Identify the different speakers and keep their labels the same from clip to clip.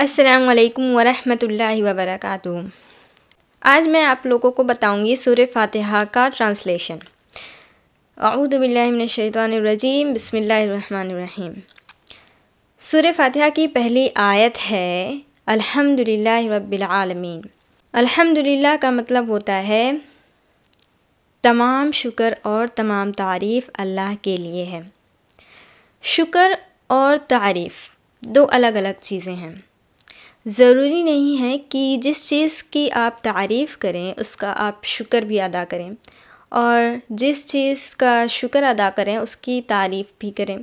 Speaker 1: السلام علیکم ورحمۃ اللہ وبرکاتہ۔ آج میں آپ لوگوں کو بتاؤں گی سورہ فاتحہ کا ٹرانسلیشن۔ اعوذ باللہ من الشیطان الرجیم، بسم اللہ الرحمن الرحیم۔ سورہ فاتحہ کی پہلی آیت ہے الحمد للہ رب العالمین۔ الحمد للہ کا مطلب ہوتا ہے تمام شکر اور تمام تعریف اللہ کے لیے ہے۔ شکر اور تعریف دو الگ الگ چیزیں ہیں۔ ضروری نہیں ہے کہ جس چیز کی آپ تعریف کریں اس کا آپ شکر بھی ادا کریں، اور جس چیز کا شکر ادا کریں اس کی تعریف بھی کریں۔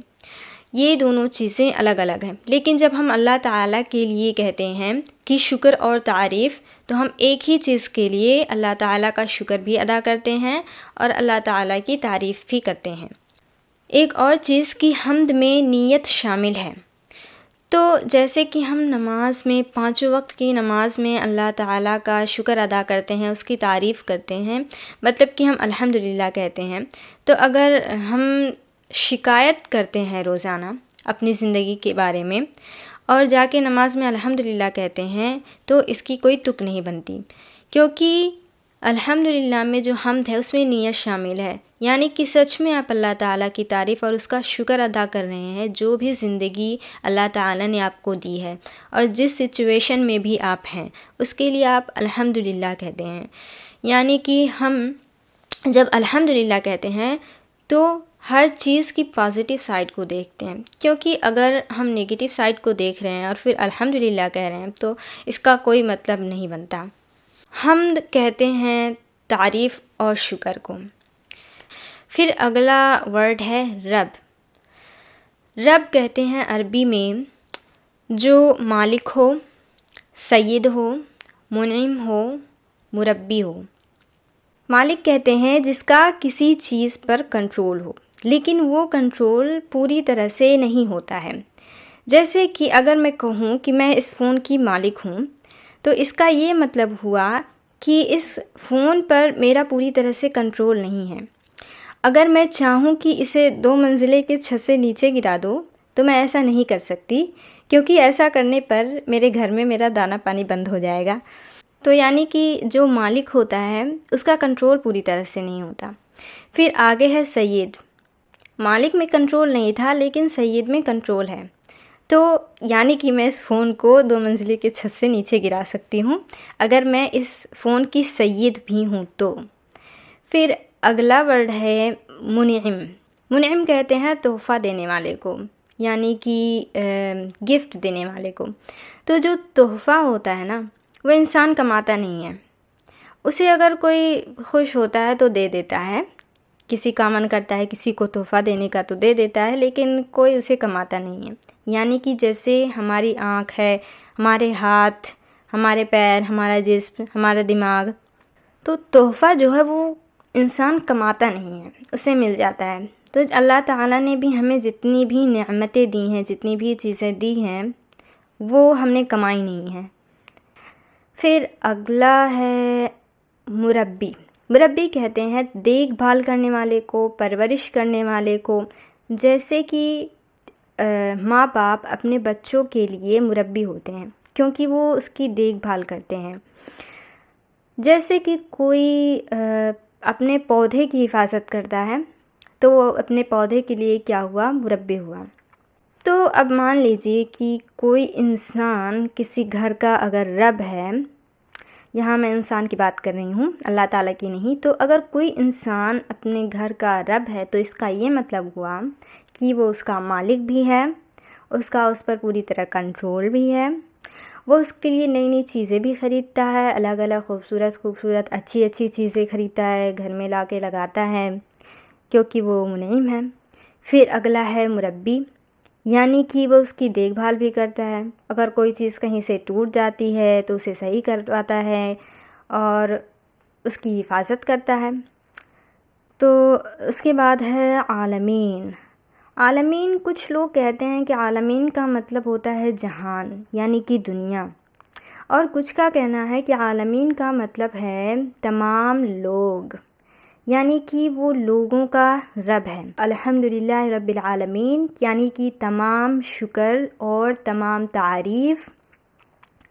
Speaker 1: یہ دونوں چیزیں الگ الگ ہیں، لیکن جب ہم اللہ تعالیٰ کے لیے کہتے ہیں کہ شکر اور تعریف، تو ہم ایک ہی چیز کے لیے اللہ تعالیٰ کا شکر بھی ادا کرتے ہیں اور اللہ تعالیٰ کی تعریف بھی کرتے ہیں۔ ایک اور چیز کی حمد میں نیت شامل ہے۔ تو جیسے کہ ہم نماز میں 5 وقت کی نماز میں اللہ تعالیٰ کا شکر ادا کرتے ہیں، اس کی تعریف کرتے ہیں، مطلب کہ ہم الحمدللہ کہتے ہیں، تو اگر ہم شکایت کرتے ہیں روزانہ اپنی زندگی کے بارے میں اور جا کے نماز میں الحمدللہ کہتے ہیں، تو اس کی کوئی تک نہیں بنتی، کیونکہ الحمدللہ میں جو حمد ہے اس میں نیت شامل ہے، یعنی کہ سچ میں آپ اللہ تعالیٰ کی تعریف اور اس کا شکر ادا کر رہے ہیں۔ جو بھی زندگی اللہ تعالیٰ نے آپ کو دی ہے اور جس سچویشن میں بھی آپ ہیں، اس کے لیے آپ الحمدللہ کہتے ہیں۔ یعنی کہ ہم جب الحمدللہ کہتے ہیں تو ہر چیز کی پازیٹیو سائڈ کو دیکھتے ہیں، کیونکہ اگر ہم نگیٹیو سائڈ کو دیکھ رہے ہیں اور پھر الحمدللہ کہہ رہے ہیں تو اس کا کوئی مطلب نہیں بنتا۔ حمد کہتے ہیں تعریف اور شکر کو۔ پھر اگلا ورڈ ہے رب۔ رب کہتے ہیں عربی میں جو مالک ہو، سید ہو، منعم ہو، مربی ہو۔ مالک کہتے ہیں جس کا کسی چیز پر کنٹرول ہو، لیکن وہ کنٹرول پوری طرح سے نہیں ہوتا ہے۔ جیسے کہ اگر میں کہوں کہ میں اس فون کی مالک ہوں، تو اس کا یہ مطلب ہوا کہ اس فون پر میرا پوری طرح سے کنٹرول نہیں ہے۔ اگر میں چاہوں کہ اسے 2 منزلے کے چھت سے نیچے گرا دو تو میں ایسا نہیں کر سکتی، کیونکہ ایسا کرنے پر میرے گھر میں میرا دانا پانی بند ہو جائے گا۔ تو یعنی کہ جو مالک ہوتا ہے اس کا کنٹرول پوری طرح سے نہیں ہوتا۔ پھر آگے ہے سید۔ مالک میں کنٹرول نہیں تھا لیکن سید میں کنٹرول ہے، تو یعنی کہ میں اس فون کو 2 منزلے کے چھت سے نیچے گرا سکتی ہوں اگر میں اس فون کی سید بھی ہوں تو۔ پھر اگلا ورڈ ہے منعم۔ منعم کہتے ہیں تحفہ دینے والے کو، یعنی کہ گفٹ دینے والے کو۔ تو جو تحفہ ہوتا ہے نا، وہ انسان کماتا نہیں ہے، اسے اگر کوئی خوش ہوتا ہے تو دے دیتا ہے، کسی کا من کرتا ہے کسی کو تحفہ دینے کا تو دے دیتا ہے، لیکن کوئی اسے کماتا نہیں ہے۔ یعنی کہ جیسے ہماری آنکھ ہے، ہمارے ہاتھ، ہمارے پیر، ہمارا جسم، ہمارا دماغ، تو تحفہ جو ہے وہ انسان کماتا نہیں ہے، اسے مل جاتا ہے۔ تو اللہ تعالیٰ نے بھی ہمیں جتنی بھی نعمتیں دی ہیں، جتنی بھی چیزیں دی ہیں، وہ ہم نے کمائی نہیں ہیں۔ پھر اگلا ہے مربی۔ مربی کہتے ہیں دیکھ بھال کرنے والے کو، پرورش کرنے والے کو۔ جیسے کہ ماں باپ اپنے بچوں کے لیے مربی ہوتے ہیں، کیونکہ وہ اس کی دیکھ بھال کرتے ہیں۔ جیسے کہ کوئی اپنے پودے کی حفاظت کرتا ہے تو وہ اپنے پودے کے لیے کیا ہوا؟ مربی ہوا۔ تو اب مان لیجئے کہ کوئی انسان کسی گھر کا اگر رب ہے، یہاں میں انسان کی بات کر رہی ہوں، اللہ تعالیٰ کی نہیں، تو اگر کوئی انسان اپنے گھر کا رب ہے تو اس کا یہ مطلب ہوا کہ وہ اس کا مالک بھی ہے، اس پر پوری طرح کنٹرول بھی ہے، وہ اس کے لیے نئی نئی چیزیں بھی خریدتا ہے، الگ الگ خوبصورت اچھی اچھی چیزیں خریدتا ہے، گھر میں لا کے لگاتا ہے، کیونکہ وہ منعم ہے۔ پھر اگلا ہے مربی، یعنی کہ وہ اس کی دیکھ بھال بھی کرتا ہے، اگر کوئی چیز کہیں سے ٹوٹ جاتی ہے تو اسے صحیح کرواتا ہے اور اس کی حفاظت کرتا ہے۔ تو اس کے بعد ہے عالمین۔ عالمین، کچھ لوگ کہتے ہیں کہ عالمین کا مطلب ہوتا ہے جہان، یعنی کہ دنیا، اور کچھ کا کہنا ہے کہ عالمین کا مطلب ہے تمام لوگ، یعنی کہ وہ لوگوں کا رب ہے۔ الحمدللہ رب العالمین، یعنی کہ تمام شکر اور تمام تعریف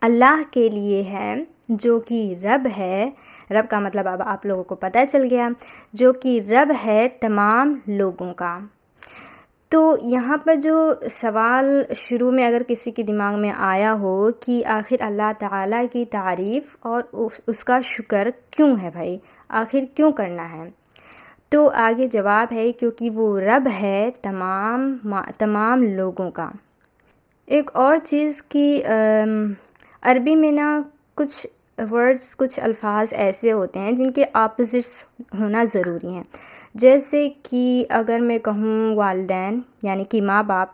Speaker 1: اللہ کے لیے ہے جو کہ رب ہے، رب کا مطلب اب آپ لوگوں کو پتہ چل گیا، جو کہ رب ہے تمام لوگوں کا۔ تو یہاں پر جو سوال شروع میں اگر کسی کے دماغ میں آیا ہو کہ آخر اللہ تعالیٰ کی تعریف اور اس کا شکر کیوں ہے بھائی، آخر کیوں کرنا ہے، تو آگے جواب ہے کیونکہ وہ رب ہے تمام لوگوں کا۔ ایک اور چیز کہ عربی میں نا کچھ ورڈز، کچھ الفاظ ایسے ہوتے ہیں جن کے آپوزٹس ہونا ضروری ہیں، جیسے کہ اگر میں کہوں والدین یعنی کہ ماں باپ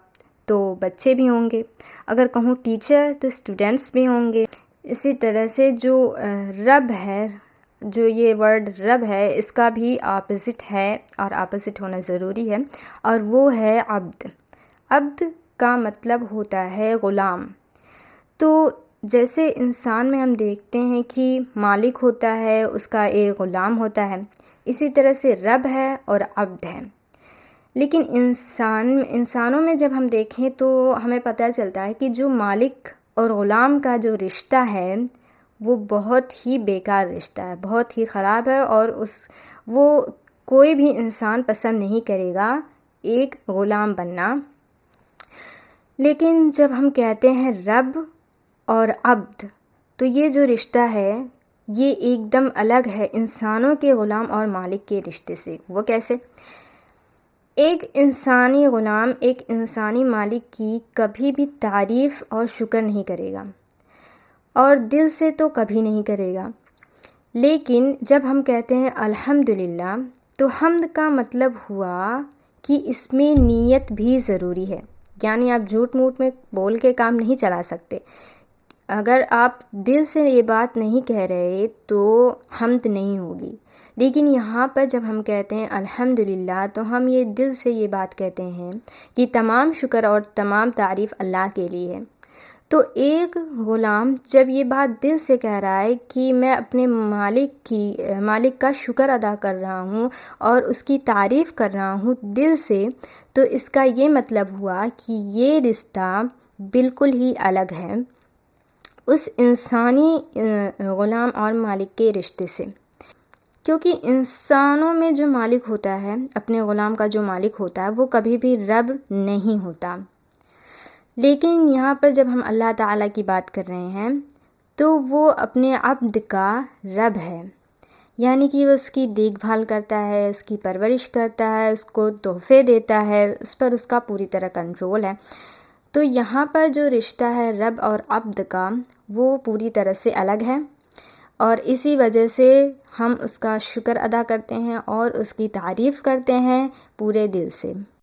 Speaker 1: تو بچے بھی ہوں گے، اگر کہوں ٹیچر تو اسٹوڈنٹس بھی ہوں گے۔ اسی طرح سے جو رب ہے، جو یہ ورڈ رب ہے، اس کا بھی آپوزٹ ہے اور آپوزٹ ہونا ضروری ہے، اور وہ ہے عبد۔ عبد کا مطلب ہوتا ہے غلام۔ تو جیسے انسان میں ہم دیکھتے ہیں کہ مالک ہوتا ہے، اس کا ایک غلام ہوتا ہے، اسی طرح سے رب ہے اور عبد ہے۔ لیکن انسانوں میں جب ہم دیکھیں تو ہمیں پتہ چلتا ہے کہ جو مالک اور غلام کا جو رشتہ ہے وہ بہت ہی بیکار رشتہ ہے، بہت ہی خراب ہے، اور وہ کوئی بھی انسان پسند نہیں کرے گا ایک غلام بننا۔ لیکن جب ہم کہتے ہیں رب اور عبد، تو یہ جو رشتہ ہے یہ ایک دم الگ ہے انسانوں کے غلام اور مالک کے رشتے سے۔ وہ کیسے؟ ایک انسانی غلام ایک انسانی مالک کی کبھی بھی تعریف اور شکر نہیں کرے گا، اور دل سے تو کبھی نہیں کرے گا۔ لیکن جب ہم کہتے ہیں الحمدللہ، تو حمد کا مطلب ہوا کہ اس میں نیت بھی ضروری ہے، یعنی آپ جھوٹ موٹ میں بول کے کام نہیں چلا سکتے۔ اگر آپ دل سے یہ بات نہیں کہہ رہے تو حمد نہیں ہوگی۔ لیکن یہاں پر جب ہم کہتے ہیں الحمدللہ، تو ہم یہ دل سے یہ بات کہتے ہیں کہ تمام شکر اور تمام تعریف اللہ کے لیے ہے۔ تو ایک غلام جب یہ بات دل سے کہہ رہا ہے کہ میں اپنے مالک کا شکر ادا کر رہا ہوں اور اس کی تعریف کر رہا ہوں دل سے، تو اس کا یہ مطلب ہوا کہ یہ رشتہ بالکل ہی الگ ہے اس انسانی غلام اور مالک کے رشتے سے۔ کیونکہ انسانوں میں جو مالک ہوتا ہے، اپنے غلام کا جو مالک ہوتا ہے، وہ کبھی بھی رب نہیں ہوتا۔ لیکن یہاں پر جب ہم اللہ تعالیٰ کی بات کر رہے ہیں تو وہ اپنے عبد کا رب ہے، یعنی کہ وہ اس کی دیکھ بھال کرتا ہے، اس کی پرورش کرتا ہے، اس کو تحفے دیتا ہے، اس پر اس کا پوری طرح کنٹرول ہے۔ تو یہاں پر جو رشتہ ہے رب اور عبد کا، وہ پوری طرح سے الگ ہے، اور اسی وجہ سے ہم اس کا شکر ادا کرتے ہیں اور اس کی تعریف کرتے ہیں پورے دل سے۔